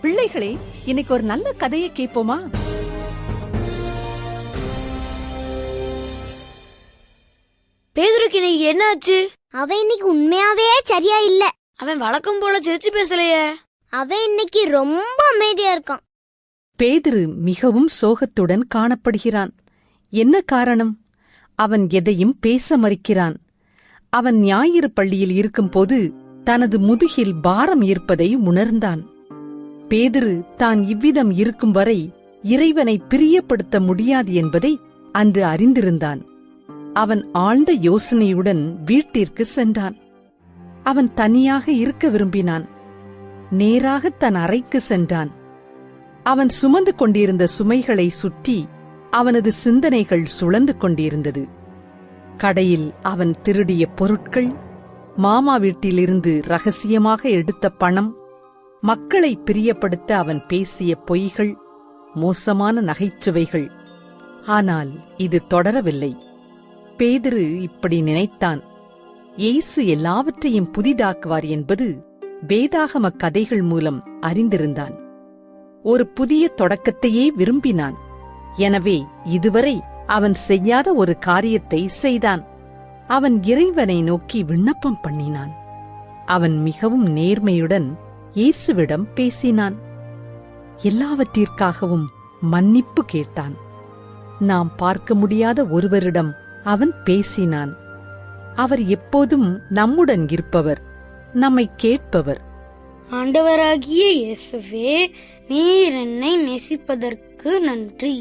பிள்ளைகளே, இன்னைக்கு ஒரு நல்ல கதையை கேட்போமா? பேதுருக்கு இன்னைக்கு என்ன ஆச்சு? அவன் இன்னைக்கு உண்மையாவே சரியா இல்ல. அவன் வழக்கம் போல சிரிச்சு பேசலையே. அவன் இன்னைக்கு ரொம்ப அமைதியா இருக்கான். பேதுரு மிகவும் சோகத்துடன் காணப்படுகிறான். என்ன காரணம்? அவன் எதையும் பேச மறுக்கிறான். அவன் ஞாயிறு பள்ளியில் இருக்கும்போது தனது முதுகில் பாரம் இருப்பதை உணர்ந்தான். பேதுரு தான் இவ்விதம் இருக்கும் வரை இறைவனை பிரியப்படுத்த முடியாது என்பதை அன்று அறிந்திருந்தான். அவன் ஆழ்ந்த யோசனையுடன் வீட்டிற்கு சென்றான். அவன் தனியாக இருக்க விரும்பினான். நேராக தன் அறைக்கு சென்றான். அவன் சுமந்து கொண்டிருந்த சுமைகளை சுற்றி அவனது சிந்தனைகள் சுழந்து கொண்டிருந்தது. கடையில் அவன் திருடிய பொருட்கள், மாமா வீட்டிலிருந்து ரகசியமாக எடுத்த பணம், மக்களை பிரியப்படுத்த அவன் பேசிய பொய்கள், மோசமான நகைச்சுவைகள். ஆனால் இது தொடரவில்லை. பேதுரு இப்படி நினைத்தான். இயேசு எல்லாவற்றையும் புதிதாக்குவார் என்பது வேதாகம கதைகள் மூலம் அறிந்திருந்தான். ஒரு புதிய தொடக்கத்தையே விரும்பினான். எனவே இதுவரை அவன் செய்யாத ஒரு காரியத்தை செய்தான். அவன் இறைவனை நோக்கி விண்ணப்பம் பண்ணினான். அவன் மிகவும் நேர்மையுடன் இயேசுவிடம் பேசினான். எல்லாவற்றிற்காகவும் மன்னிப்பு கேட்டான். நாம் பார்க்க முடியாத ஒருவரிடம் அவன் பேசினான். அவர் எப்போதும் நம்முடன் இருப்பவர், நம்மை கேட்பவர். ஆண்டவராகிய இயேசுவே, நீர் என்னை நேசிப்பதற்கு நன்றி.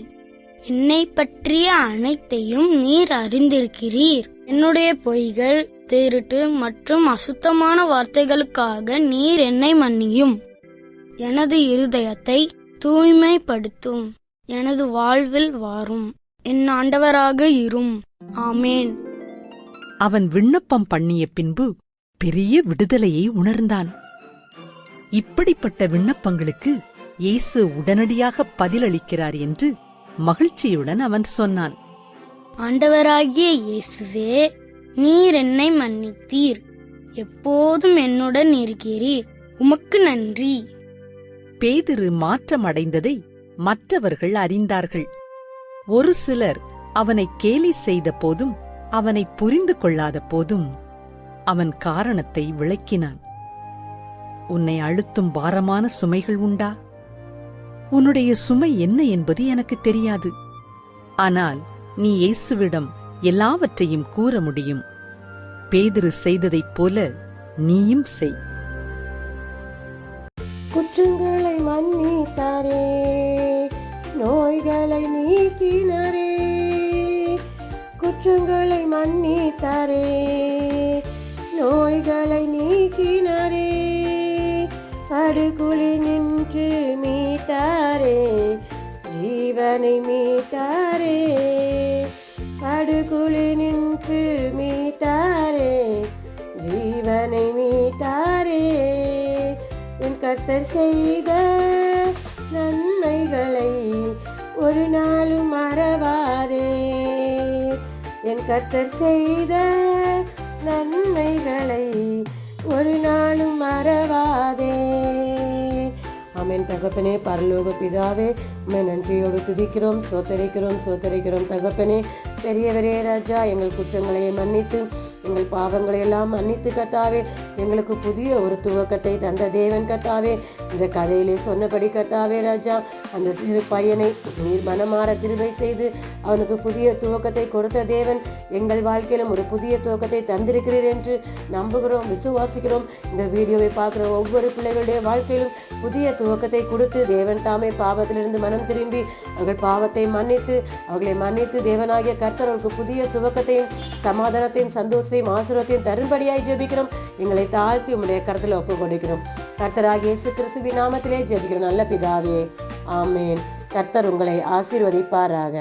என்னை பற்றிய அனைத்தையும் நீர் அறிந்திருக்கிறீர். என்னுடைய பொய்கள், திருட்டு மற்றும் அசுத்தமான வார்த்தைகளுக்காக நீர் என்னை மன்னியும். எனது இருதயத்தை தூய்மைப்படுத்தும். எனது வாழ்வில் வாரும். என் ஆண்டவராக இரும். ஆமேன். அவன் விண்ணப்பம் பண்ணிய பின்பு பெரிய விடுதலையை உணர்ந்தான். இப்படிப்பட்ட விண்ணப்பங்களுக்கு இயேசு உடனடியாக பதிலளிக்கிறார் என்று மகிழ்ச்சியுடன் அவன் சொன்னான். ஆண்டவராகிய இயேசுவே, நீர் என்னை மன்னித்தீர். எப்போதும் என்னுடன் இருக்கிறீர். உமக்கு நன்றி. பேதுரு மாற்றமடைந்ததை மற்றவர்கள் அறிந்தார்கள். ஒரு சிலர் அவனை கேலி செய்த போதும், அவனை புரிந்து கொள்ளாத போதும் அவன் காரணத்தை விளக்கினான். உன்னை அழுத்தும் பாரமான சுமைகள் உண்டா? உன்னுடைய சுமை என்ன என்பது எனக்கு தெரியாது. ஆனால் நீ இயேசுவிடம் எல்லாவற்றையும் கூற முடியும். பேதுரு செய்ததைப் போல நீயும் செய். குற்றங்களை மன்னித்தாரே, நோய்களை நீக்கினரே. குற்றங்களை மன்னித்தாரே, நோய்களை நீக்கினரே. படுகுழி நின்று மீட்டாரே, ஜீவனை மீட்டாரே. படுகுழி நின்று மீட்டாரே, ஜீவனை மீட்டாரே. என் கர்த்தர் செய்த நன்மைகளை ஒரு நாளும் மறவாதே. என் கர்த்தர் செய்த நன்மைகளை ஒரு நாளும் மறவாதே. ஆமென். தகப்பனே, பரலோக பிதாவே, உம்மை நன்றியோடு துதிக்கிறோம், சோத்தரிக்கிறோம் தகப்பனே. பெரியவரே ராஜா, எங்கள் குற்றங்களை மன்னித்து, எங்கள் பாவங்களை எல்லாம் மன்னித்து கர்த்தாவே, எங்களுக்கு புதிய ஒரு துவக்கத்தை தந்த தேவன் கர்த்தாவே. இந்த கதையிலே சொன்னபடி கர்த்தாவே ராஜா, அந்த சிறு பையனை நீர் மனமாற கிருபை செய்து அவனுக்கு புதிய துவக்கத்தை கொடுத்த தேவன், எங்கள் வாழ்க்கையிலும் ஒரு புதிய துவக்கத்தை தந்திருக்கிறீர் என்று நம்புகிறோம், விசுவாசிக்கிறோம். இந்த வீடியோவை பார்க்குற ஒவ்வொரு பிள்ளைகளுடைய வாழ்க்கையிலும் புதிய துவக்கத்தை கொடுத்து தேவன் தாமே பாவத்திலிருந்து மனம் திரும்பி அவர்கள் பாவத்தை மன்னித்து, அவர்களை மன்னித்து தேவனாகிய கர்த்தர் அவருக்கு புதிய துவக்கத்தையும் சமாதானத்தையும் சந்தோஷத்தையும் ஆசீர்வாதத்தையும் தரும்படியாய் ஜெபிக்கிறோம். எங்களை தாழ்த்தி உம்முடைய கருத்தில் ஒப்பு கொடுக்கிறோம். கர்த்தராகிய இயேசு கிறிஸ்துவின் நாமத்திலே ஜெபிக்கிறோம் நல்ல பிதாவே. ஆமேன். கர்த்தர் உங்களை ஆசீர்வதிப்பாராக.